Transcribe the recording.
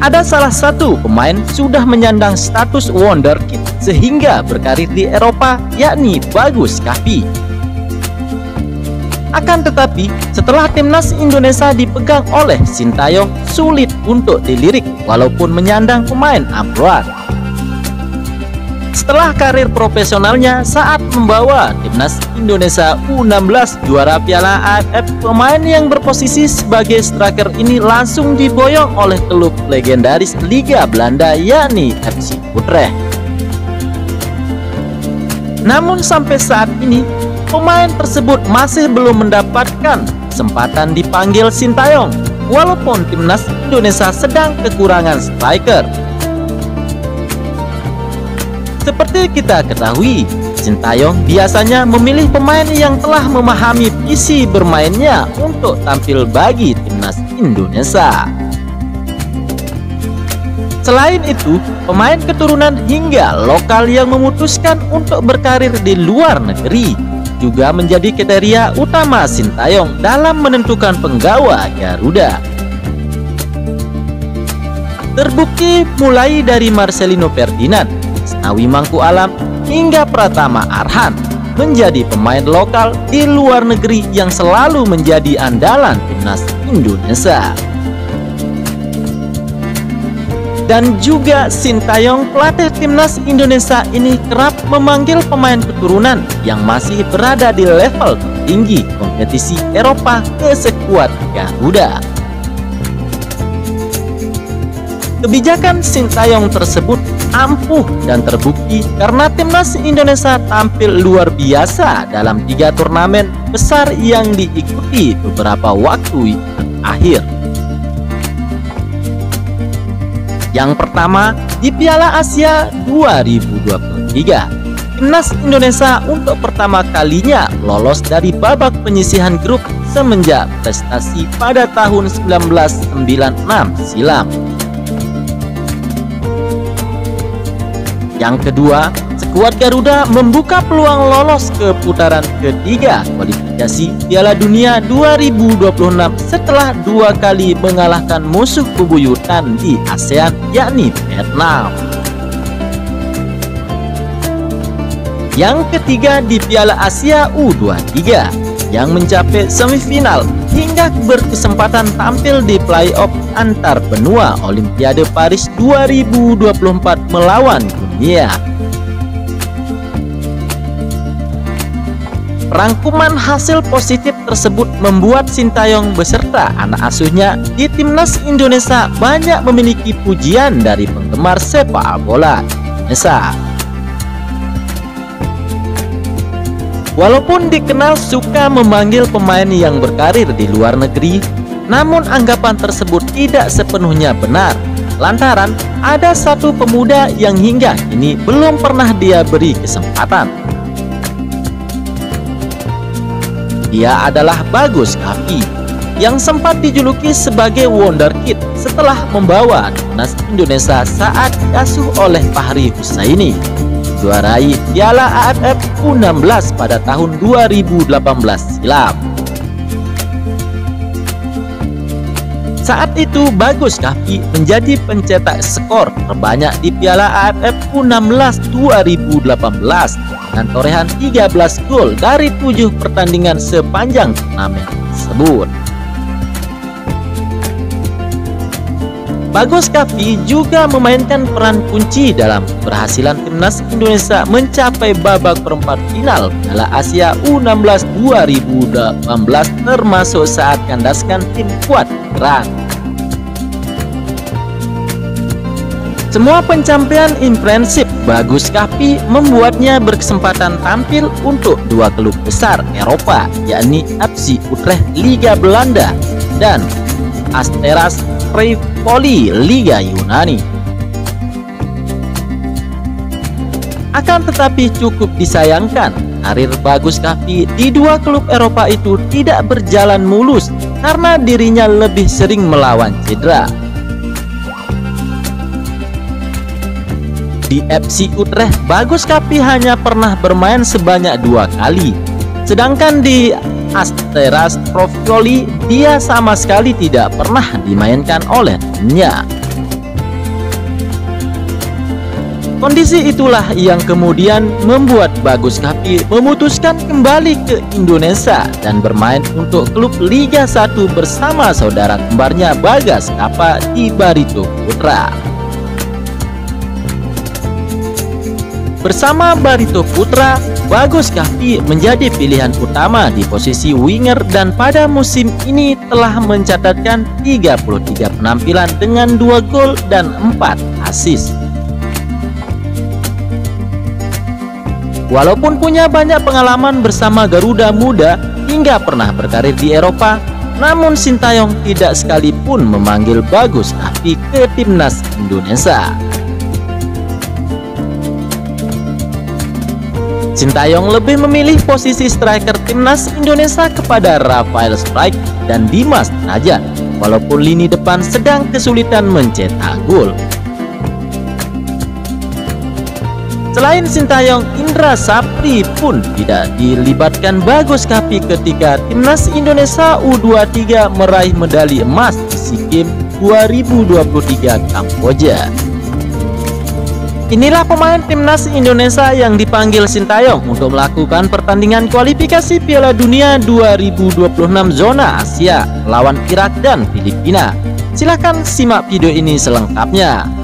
ada salah satu pemain sudah menyandang status wonderkid sehingga berkarir di Eropa, yakni Bagus Kahvi. Akan tetapi, setelah timnas Indonesia dipegang oleh Sintayong, sulit untuk dilirik walaupun menyandang pemain abroad. Setelah karir profesionalnya saat membawa timnas Indonesia U16 juara Piala AFF, pemain yang berposisi sebagai striker ini langsung diboyong oleh klub legendaris Liga Belanda, yakni FC Utrecht. Namun sampai saat ini, pemain tersebut masih belum mendapatkan kesempatan dipanggil Sintayong, walaupun timnas Indonesia sedang kekurangan striker. Seperti kita ketahui, Sintayong biasanya memilih pemain yang telah memahami visi bermainnya untuk tampil bagi timnas Indonesia. Selain itu, pemain keturunan hingga lokal yang memutuskan untuk berkarir di luar negeri juga menjadi kriteria utama Sintayong dalam menentukan penggawa Garuda. Terbukti mulai dari Marcelino Ferdinand, Asnawi Mangku Alam, hingga Pratama Arhan menjadi pemain lokal di luar negeri yang selalu menjadi andalan timnas Indonesia. Dan juga Sintayong, pelatih timnas Indonesia ini kerap memanggil pemain keturunan yang masih berada di level tertinggi kompetisi Eropa ke sekuat Garuda. Kebijakan Sintayong tersebut ampuh dan terbukti karena timnas Indonesia tampil luar biasa dalam 3 turnamen besar yang diikuti beberapa waktu terakhir. Yang pertama, di Piala Asia 2023, timnas Indonesia untuk pertama kalinya lolos dari babak penyisihan grup semenjak prestasi pada tahun 1996 silam. Yang kedua, skuad Garuda membuka peluang lolos ke putaran ketiga kualifikasi Piala Dunia 2026 setelah 2 kali mengalahkan musuh bebuyutan di ASEAN, yakni Vietnam. Yang ketiga, di Piala Asia U23 yang mencapai semifinal hingga berkesempatan tampil di playoff antar benua Olimpiade Paris 2024 melawan dunia. Rangkuman hasil positif tersebut membuat Sintayong beserta anak asuhnya di timnas Indonesia banyak memiliki pujian dari penggemar sepak bola Indonesia. Walaupun dikenal suka memanggil pemain yang berkarir di luar negeri, namun anggapan tersebut tidak sepenuhnya benar, lantaran ada satu pemuda yang hingga kini belum pernah dia beri kesempatan. Dia adalah Bagus Kahvi yang sempat dijuluki sebagai wonderkid setelah membawa timnas Indonesia saat diasuh oleh Fahri Husaini juarai Piala AFF U16 pada tahun 2018 silam. Saat itu Bagus Kahvi menjadi pencetak skor terbanyak di Piala AFF U16 2018 dengan torehan 13 gol dari 7 pertandingan sepanjang turnamen tersebut. Bagus Kahvi juga memainkan peran kunci dalam keberhasilan timnas Indonesia mencapai babak perempat final Piala Asia U16 2018 termasuk saat kandaskan tim kuat Iran. Semua pencapaian impresif Bagus Kahvi membuatnya berkesempatan tampil untuk 2 klub besar Eropa, yakni FC Utrecht Liga Belanda dan Asteras Tripoli Liga Yunani. Akan tetapi cukup disayangkan, karir Bagus Kahvi di 2 klub Eropa itu tidak berjalan mulus karena dirinya lebih sering melawan cedera. Di FC Utrecht, Bagus Kahvi hanya pernah bermain sebanyak 2 kali. Sedangkan di Asteras Tripoli, dia sama sekali tidak pernah dimainkan oleh timnya. Kondisi itulah yang kemudian membuat Bagus Kapi memutuskan kembali ke Indonesia dan bermain untuk klub Liga 1 bersama saudara kembarnya Bagas Kapa di Barito Putra. Bersama Barito Putra, Bagus Kapi menjadi pilihan utama di posisi winger dan pada musim ini telah mencatatkan 33 penampilan dengan 2 gol dan 4 assist. Walaupun punya banyak pengalaman bersama Garuda Muda hingga pernah berkarir di Eropa, namun Sintayong tidak sekalipun memanggil Bagus Kapi ke timnas Indonesia. Sintayong lebih memilih posisi striker timnas Indonesia kepada Rafael Strike dan Dimas Derajat, walaupun lini depan sedang kesulitan mencetak gol. Selain Sintayong, Indra Sapri pun tidak dilibatkan Bagus Kapi ketika timnas Indonesia U23 meraih medali emas di SEA Games 2023 Kamboja. Inilah pemain timnas Indonesia yang dipanggil Sintayong untuk melakukan pertandingan kualifikasi Piala Dunia 2026 zona Asia lawan Irak dan Filipina. Silahkan simak video ini selengkapnya.